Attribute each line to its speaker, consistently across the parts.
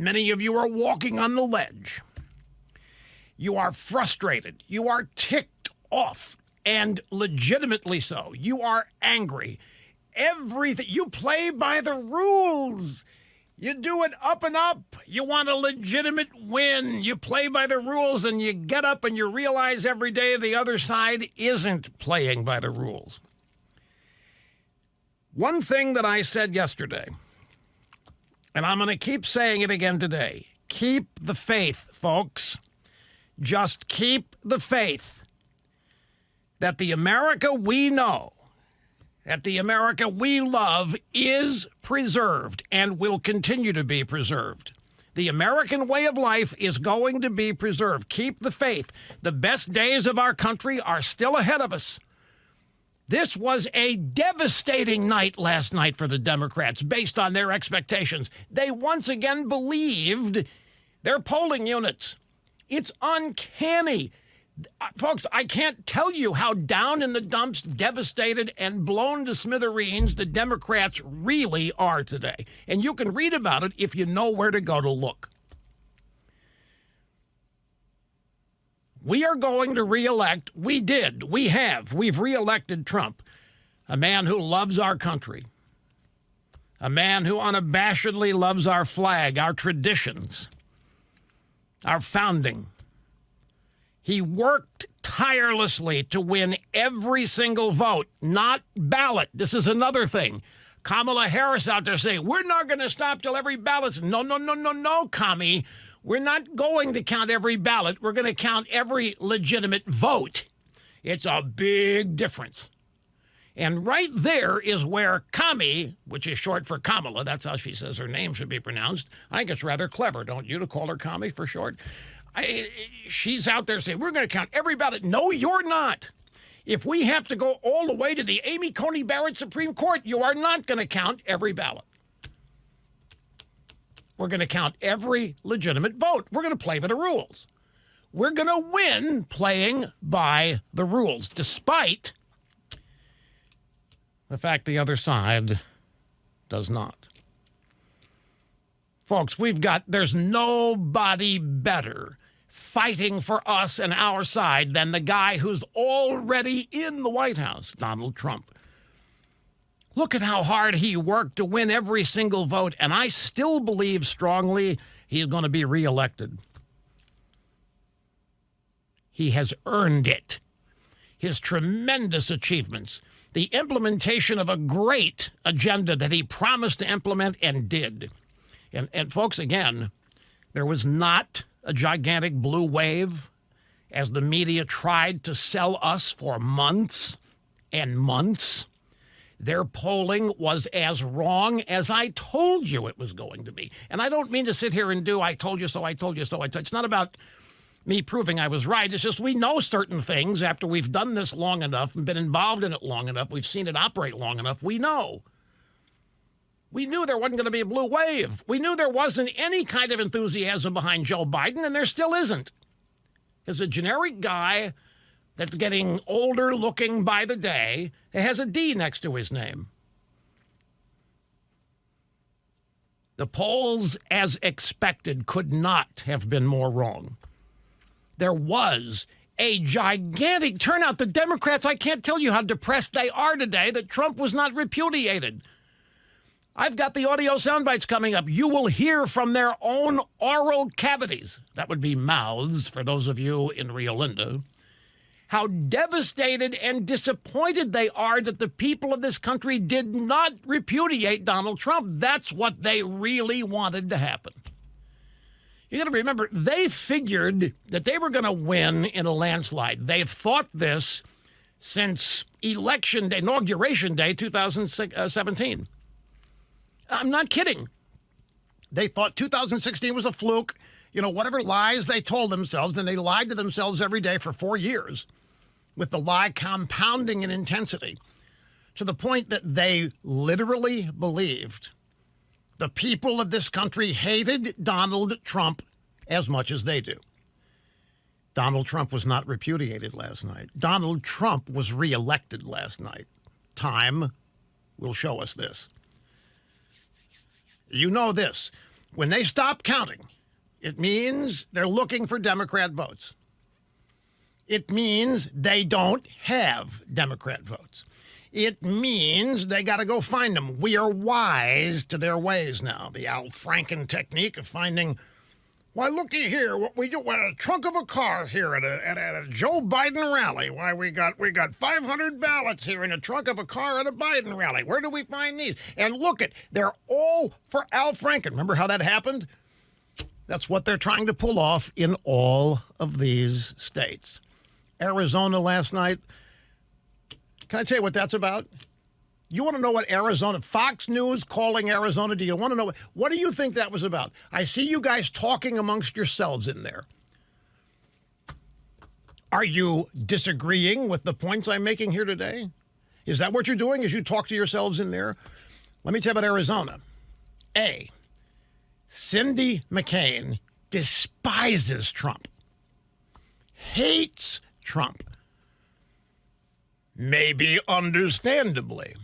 Speaker 1: Many of you are walking on the ledge. You are frustrated. You are ticked off, and legitimately so. You are angry. Everything. You play by the rules. You do it up and up. You want a legitimate win. You play by the rules, and you get up and you realize every day the other side isn't playing by the rules. One thing that I said yesterday, and I'm going to keep saying it again today, keep the faith, folks. Just keep the faith that the America we know, that the America we love is preserved and will continue to be preserved. The American way of life is going to be preserved. Keep the faith. The best days of our country are still ahead of us. This was a devastating night last night for the Democrats based on their expectations. They once again believed their polling units. It's uncanny. Folks, I can't tell you how down in the dumps, devastated, and blown to smithereens the Democrats really are today. And you can read about it if you know where to go to look. We are going to reelect. We've reelected Trump, a man who loves our country, a man who unabashedly loves our flag, our traditions, our founding. He worked tirelessly to win every single vote, not ballot. This is another thing. Kamala Harris out there saying, we're not going to stop till every ballot's. No, Commie. We're not going to count every ballot. We're going to count every legitimate vote. It's a big difference. And right there is where Commie, which is short for Kamala, that's how she says her name should be pronounced. I think it's rather clever, don't you, to call her Commie for short? She's out there saying, we're going to count every ballot. No, you're not. If we have to go all the way to the Amy Coney Barrett Supreme Court, you are not going to count every ballot. We're going to count every legitimate vote. We're going to play by the rules. We're going to win playing by the rules, despite the fact the other side does not. Folks, there's nobody better fighting for us and our side than the guy who's already in the White House, Donald Trump. Look at how hard he worked to win every single vote, and I still believe strongly he's going to be reelected. He has earned it. His tremendous achievements, the implementation of a great agenda that he promised to implement and did. And folks, again, there was not a gigantic blue wave as the media tried to sell us for months and months. Their polling was as wrong as I told you it was going to be. And I don't mean to sit here and do I told you so, I told you so. It's not about me proving I was right. It's just we know certain things after we've done this long enough and been involved in it long enough. We've seen it operate long enough. We know. We knew there wasn't going to be a blue wave. We knew there wasn't any kind of enthusiasm behind Joe Biden, and there still isn't. As a generic guy that's getting older looking by the day, it has a D next to his name. The polls, as expected, could not have been more wrong. There was a gigantic turnout. The Democrats, I can't tell you how depressed they are today that Trump was not repudiated. I've got the audio sound bites coming up. You will hear from their own oral cavities. That would be mouths for those of you in Rio Linda. How devastated and disappointed they are that the people of this country did not repudiate Donald Trump. That's what they really wanted to happen. You got to remember, they figured that they were going to win in a landslide. They've thought this since election day, inauguration day, 2017. I'm not kidding. They thought 2016 was a fluke. You know, whatever lies they told themselves, and they lied to themselves every day for 4 years, with the lie compounding in intensity to the point that they literally believed the people of this country hated Donald Trump as much as they do. Donald Trump was not repudiated last night. Donald Trump was reelected last night. Time will show us this. You know this. When they stop counting, it means they're looking for Democrat votes. It means they don't have Democrat votes. It means they got to go find them. We are wise to their ways now. The Al Franken technique of finding, why, looky here, what we do, we're in a trunk of a car here at a Joe Biden rally. Why, we got 500 ballots here in a trunk of a car at a Biden rally. Where do we find these? And look at, they're all for Al Franken. Remember how that happened? That's what they're trying to pull off in all of these states. Arizona last night. Can I tell you what that's about? You want to know what Arizona, Fox News calling Arizona, do you want to know? What do you think that was about? I see you guys talking amongst yourselves in there. Are you disagreeing with the points I'm making here today? Is that what you're doing as you talk to yourselves in there? Let me tell you about Arizona. A, Cindy McCain despises Trump, hates Trump. Maybe understandably.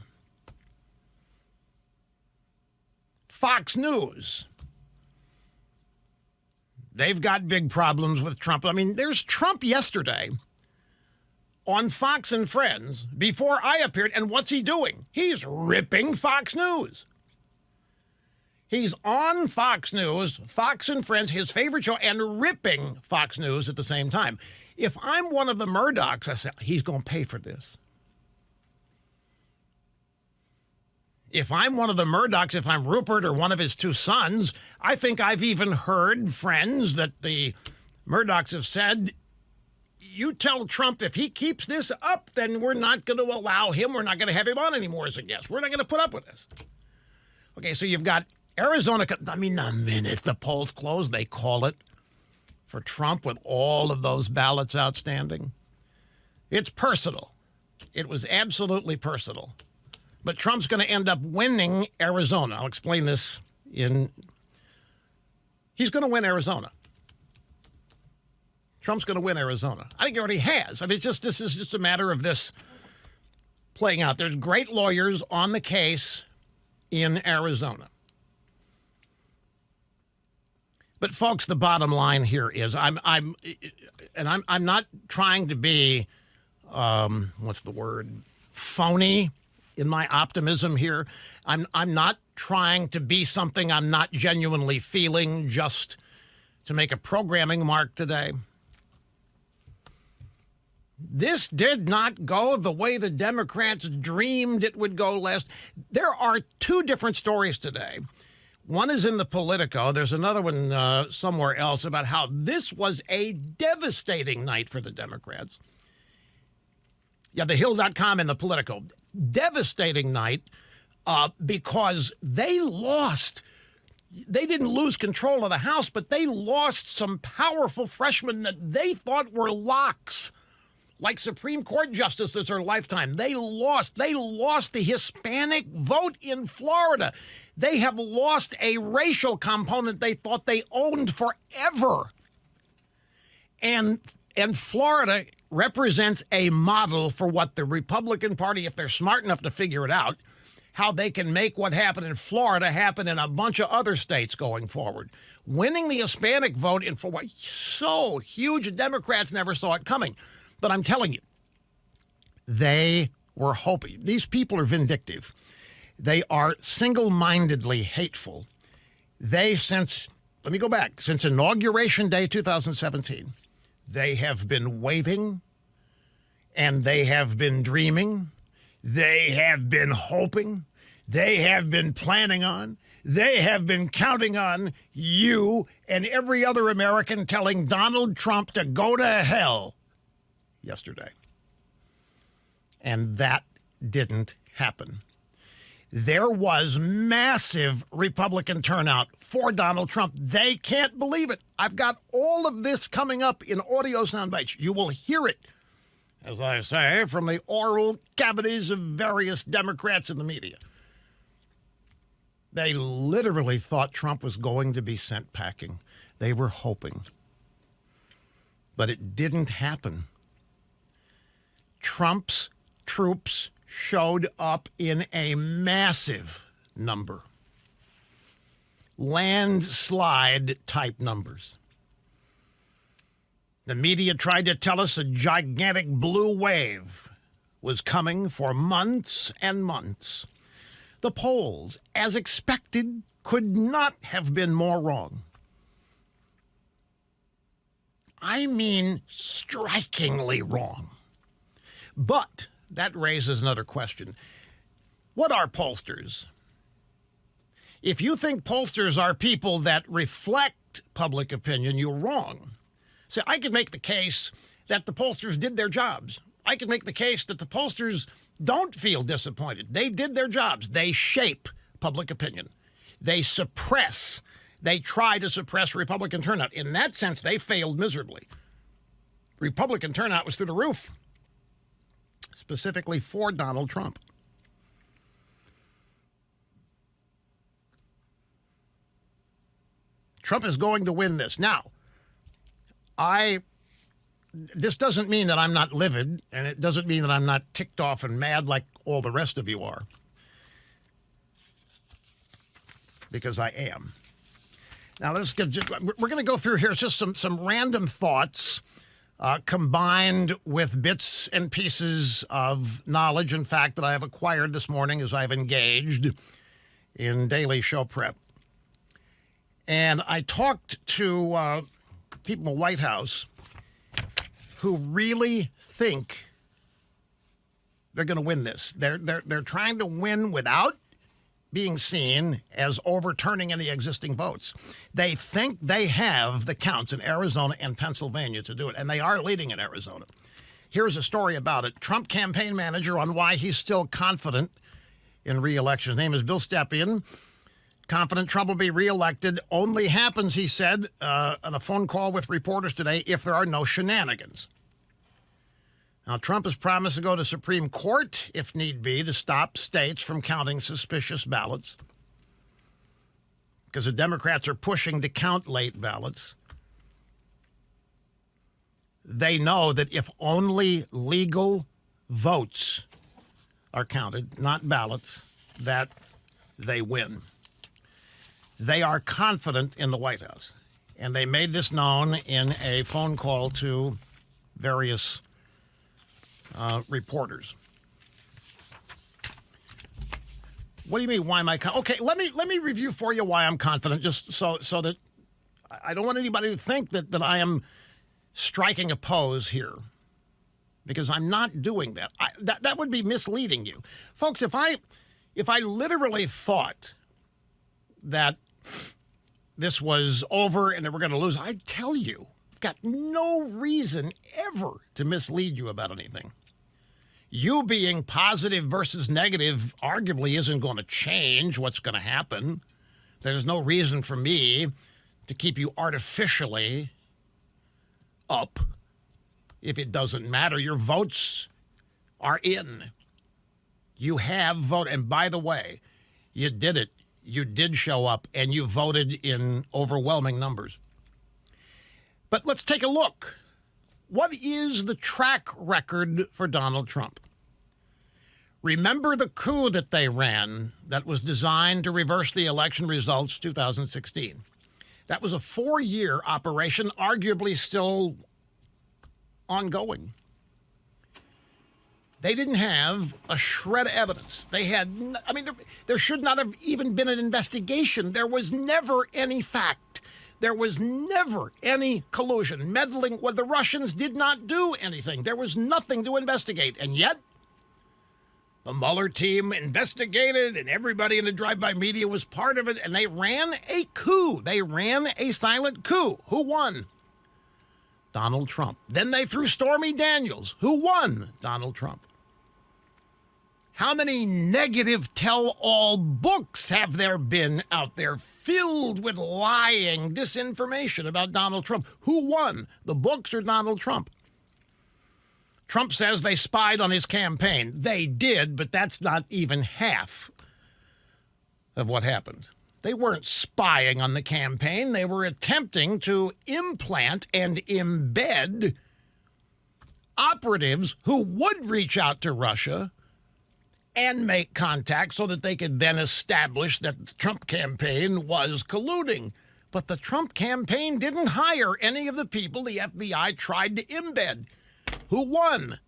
Speaker 1: Fox News. They've got big problems with Trump. I mean, there's Trump yesterday on Fox and Friends before I appeared, and what's he doing? He's ripping Fox News. He's on Fox News, Fox and Friends, his favorite show, and ripping Fox News at the same time. If I'm one of the Murdochs, I say, he's going to pay for this. If I'm one of the Murdochs, if I'm Rupert or one of his two sons, I think I've even heard friends that the Murdochs have said, you tell Trump if he keeps this up, then we're not going to allow him, we're not going to have him on anymore as a guest. We're not going to put up with this. Okay, so you've got Arizona. I mean, the minute the polls close, they call it for Trump with all of those ballots outstanding. It's personal. It was absolutely personal. But Trump's going to end up winning Arizona. I'll explain this he's going to win Arizona. Trump's going to win Arizona. I think he already has. I mean, this is just a matter of this playing out. There's great lawyers on the case in Arizona. But folks, the bottom line here is I'm not trying to be phony in my optimism here. I'm not trying to be something I'm not genuinely feeling just to make a programming mark today. This did not go the way the Democrats dreamed it would go last. There are two different stories today. One is in the Politico. There's another one somewhere else about how this was a devastating night for the Democrats. Yeah, the Hill.com and the Politico. Devastating night because they lost. They didn't lose control of the House, but they lost some powerful freshmen that they thought were locks, like Supreme Court justices or lifetime. They lost the Hispanic vote in Florida. They have lost a racial component they thought they owned forever. And Florida represents a model for what the Republican Party, if they're smart enough to figure it out, how they can make what happened in Florida happen in a bunch of other states going forward. Winning the Hispanic vote in Florida, so huge, Democrats never saw it coming. But I'm telling you, they were hoping. These people are vindictive. They are single-mindedly hateful. Since Inauguration Day 2017, they have been waiting, and they have been dreaming. They have been hoping. They have been planning on. They have been counting on you and every other American telling Donald Trump to go to hell yesterday. And that didn't happen. There was massive Republican turnout for Donald Trump. They can't believe it. I've got all of this coming up in audio sound bites. You will hear it, as I say, from the oral cavities of various Democrats in the media. They literally thought Trump was going to be sent packing. They were hoping. But it didn't happen. Trump's troops showed up in a massive number. landslide type numbers. The media tried to tell us a gigantic blue wave was coming for months and months. The polls, as expected, could not have been more wrong. I mean, strikingly wrong. But that raises another question. What are pollsters? If you think pollsters are people that reflect public opinion, you're wrong. See, I could make the case that the pollsters did their jobs. I could make the case that the pollsters don't feel disappointed. They did their jobs. They shape public opinion. They try to suppress Republican turnout. In that sense, they failed miserably. Republican turnout was through the roof, specifically for Donald Trump. Trump is going to win this. Now, this doesn't mean that I'm not livid, and it doesn't mean that I'm not ticked off and mad like all the rest of you are, because I am. Now, we're going to go through here just some random thoughts combined with bits and pieces of knowledge and fact that I have acquired this morning as I've engaged in daily show prep. And I talked to people in the White House who really think they're going to win this. They're trying to win without being seen as overturning any existing votes. They think they have the counts in Arizona and Pennsylvania to do it, and they are leading in Arizona. Here's a story about it. Trump campaign manager on why he's still confident in re-election. His name is Bill Stepien. Confident Trump will be reelected only happens, he said, on a phone call with reporters today, if there are no shenanigans. Now, Trump has promised to go to Supreme Court, if need be, to stop states from counting suspicious ballots, because the Democrats are pushing to count late ballots. They know that if only legal votes are counted, not ballots, that they win. They are confident in the White House, and they made this known in a phone call to various reporters. What do you mean, why am I confident? Okay, let me review for you why I'm confident, just so that I don't want anybody to think that I am striking a pose here, because I'm not doing that. That would be misleading you. Folks, if I literally thought that this was over and that we're going to lose, I'd tell you. I've got no reason ever to mislead you about anything. You being positive versus negative arguably isn't going to change what's going to happen. There's no reason for me to keep you artificially up if it doesn't matter. Your votes are in. You have voted. And by the way, you did it. You did show up, and you voted in overwhelming numbers. But let's take a look. What is the track record for Donald Trump? Remember the coup that they ran that was designed to reverse the election results 2016. That was a 4-year operation, arguably still ongoing. They didn't have a shred of evidence. They had, there should not have even been an investigation. There was never any fact. There was never any collusion, meddling. Well, the Russians did not do anything. There was nothing to investigate. And yet, the Mueller team investigated, and everybody in the drive-by media was part of it, and they ran a coup. They ran a silent coup. Who won? Donald Trump. Then they threw Stormy Daniels. Who won? Donald Trump. How many negative tell-all books have there been out there filled with lying disinformation about Donald Trump? Who won? The books or Donald Trump? Trump says they spied on his campaign. They did, but that's not even half of what happened. They weren't spying on the campaign. They were attempting to implant and embed operatives who would reach out to Russia and make contact so that they could then establish that the Trump campaign was colluding. But the Trump campaign didn't hire any of the people the FBI tried to embed. Who won?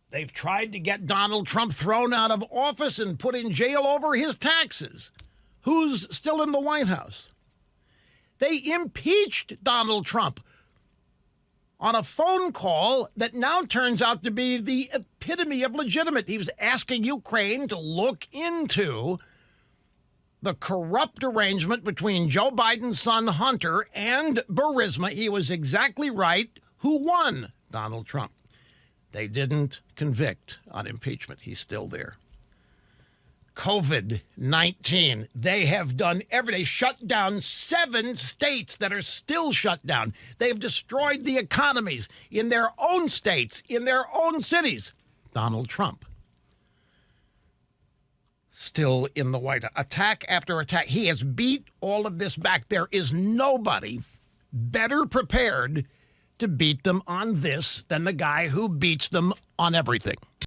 Speaker 1: They've tried to get Donald Trump thrown out of office and put in jail over his taxes. Who's still in the White House? They impeached Donald Trump on a phone call that now turns out to be the epitome of legitimate. He was asking Ukraine to look into the corrupt arrangement between Joe Biden's son Hunter and Burisma. He was exactly right. Who won? Donald Trump. They didn't convict on impeachment. He's still there. COVID-19. They have done they shut down 7 states that are still shut down. They've destroyed the economies in their own states, in their own cities. Donald Trump. Still in the White House. Attack after attack. He has beat all of this back. There is nobody better prepared to beat them on this than the guy who beats them on everything.